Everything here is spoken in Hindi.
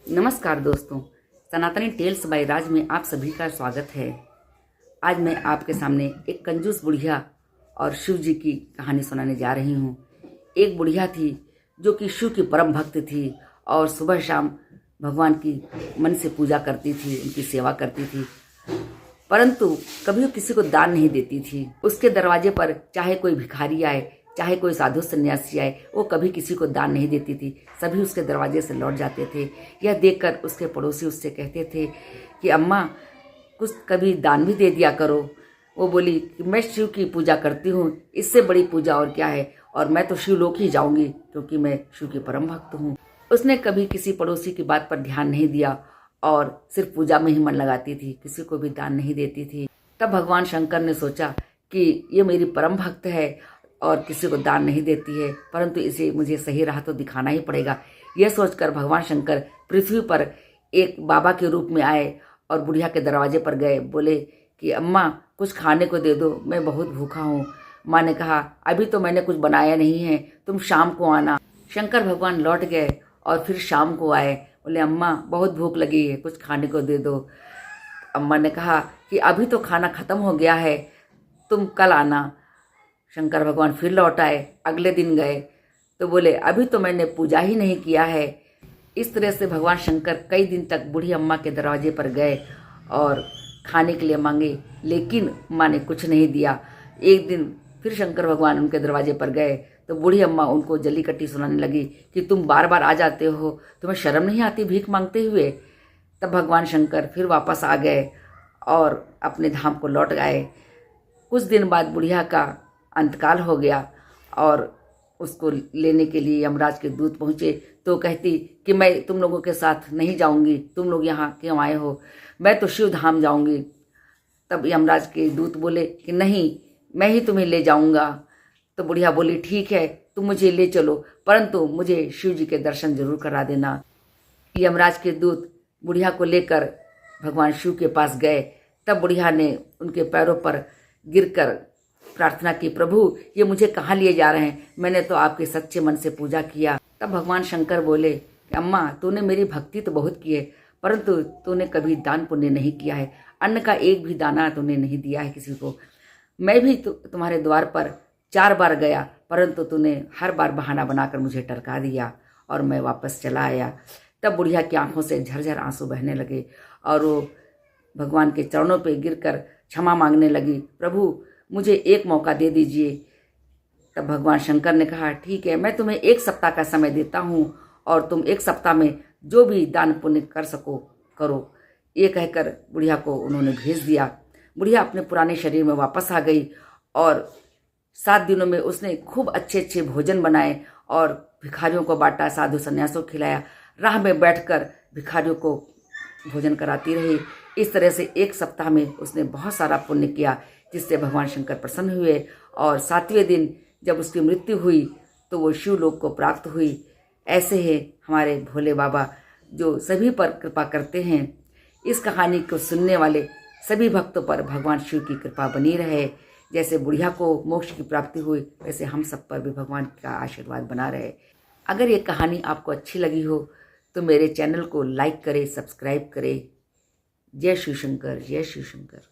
नमस्कार दोस्तों, सनातनी टेल्स बाय राज में आप सभी का स्वागत है। आज मैं आपके सामने एक कंजूस बुढ़िया और शिव जी की कहानी सुनाने जा रही हूँ। एक बुढ़िया थी जो कि शिव की परम भक्त थी और सुबह शाम भगवान की मन से पूजा करती थी, उनकी सेवा करती थी, परंतु कभी वो किसी को दान नहीं देती थी। उसके दरवाजे पर चाहे कोई भिखारी आए, चाहे कोई साधु सन्यासी आए, वो कभी किसी को दान नहीं देती थी। सभी उसके दरवाजे से लौट जाते थे। यह देखकर उसके पड़ोसी उससे कहते थे कि अम्मा, कुछ कभी दान भी दे दिया करो। वो बोली कि मैं शिव की पूजा करती हूँ, इससे बड़ी पूजा और क्या है, और मैं तो शिवलोक ही जाऊंगी क्योंकि मैं शिव की परम भक्त हूँ। उसने कभी किसी पड़ोसी की बात पर ध्यान नहीं दिया और सिर्फ पूजा में ही मन लगाती थी, किसी को भी दान नहीं देती थी। तब भगवान शंकर ने सोचा कि ये मेरी परम भक्त है और किसी को दान नहीं देती है, परंतु इसे मुझे सही राह तो दिखाना ही पड़ेगा। यह सोचकर भगवान शंकर पृथ्वी पर एक बाबा के रूप में आए और बुढ़िया के दरवाजे पर गए। बोले कि अम्मा, कुछ खाने को दे दो, मैं बहुत भूखा हूँ। माँ ने कहा, अभी तो मैंने कुछ बनाया नहीं है, तुम शाम को आना। शंकर भगवान लौट गए और फिर शाम को आए। बोले अम्मा, बहुत भूख लगी है, कुछ खाने को दे दो। अम्मा ने कहा कि अभी तो खाना खत्म हो गया है, तुम कल आना। शंकर भगवान फिर लौट आए। अगले दिन गए तो बोले, अभी तो मैंने पूजा ही नहीं किया है। इस तरह से भगवान शंकर कई दिन तक बूढ़ी अम्मा के दरवाजे पर गए और खाने के लिए मांगे, लेकिन माँ ने कुछ नहीं दिया। एक दिन फिर शंकर भगवान उनके दरवाजे पर गए तो बूढ़ी अम्मा उनको जली कट्टी सुनाने लगी कि तुम बार बार आ जाते हो, तुम्हें शर्म नहीं आती भीख मांगते हुए। तब भगवान शंकर फिर वापस आ गए और अपने धाम को लौट आए। कुछ दिन बाद बुढ़िया का अंतकाल हो गया और उसको लेने के लिए यमराज के दूत पहुँचे तो कहती कि मैं तुम लोगों के साथ नहीं जाऊंगी, तुम लोग यहाँ क्यों आए हो, मैं तो शिव धाम जाऊंगी। तब यमराज के दूत बोले कि नहीं, मैं ही तुम्हें ले जाऊंगा। तो बुढ़िया बोली, ठीक है, तुम मुझे ले चलो, परंतु मुझे शिव जी के दर्शन जरूर करा देना। यमराज के दूत बुढ़िया को लेकर भगवान शिव के पास गए। तब बुढ़िया ने उनके पैरों पर गिरकर प्रार्थना की, प्रभु ये मुझे कहाँ लिए जा रहे हैं, मैंने तो आपके सच्चे मन से पूजा किया। तब भगवान शंकर बोले कि अम्मा, तूने मेरी भक्ति तो बहुत की है, परंतु तूने कभी दान पुण्य नहीं किया है, अन्न का एक भी दाना तूने नहीं दिया है किसी को। मैं भी तुम्हारे द्वार पर 4 बार गया, परंतु तूने हर बार बहाना बनाकर मुझे टरका दिया और मैं वापस चला आया। तब बुढ़िया की आंखों से झरझर आंसू बहने लगे और वो भगवान के चरणों पर गिरकर क्षमा मांगने लगी, प्रभु मुझे एक मौका दे दीजिए। तब भगवान शंकर ने कहा, ठीक है, मैं तुम्हें 1 सप्ताह का समय देता हूँ और तुम 1 सप्ताह में जो भी दान पुण्य कर सको करो। ये कहकर बुढ़िया को उन्होंने भेज दिया। बुढ़िया अपने पुराने शरीर में वापस आ गई और 7 दिनों में उसने खूब अच्छे अच्छे भोजन बनाए और भिखारियों को बांटा, साधु संन्यासों को खिलाया, राह में बैठकर भिखारियों को भोजन कराती रही। इस तरह से 1 सप्ताह में उसने बहुत सारा पुण्य किया, जिससे भगवान शंकर प्रसन्न हुए और 7वें दिन जब उसकी मृत्यु हुई तो वो शिवलोक को प्राप्त हुई। ऐसे ही हमारे भोले बाबा जो सभी पर कृपा करते हैं। इस कहानी को सुनने वाले सभी भक्तों पर भगवान शिव की कृपा बनी रहे। जैसे बुढ़िया को मोक्ष की प्राप्ति हुई, वैसे हम सब पर भी भगवान का आशीर्वाद बना रहे। अगर ये कहानी आपको अच्छी लगी हो तो मेरे चैनल को लाइक करें, सब्सक्राइब करें। जय शिव शंकर, जय शिव शंकर।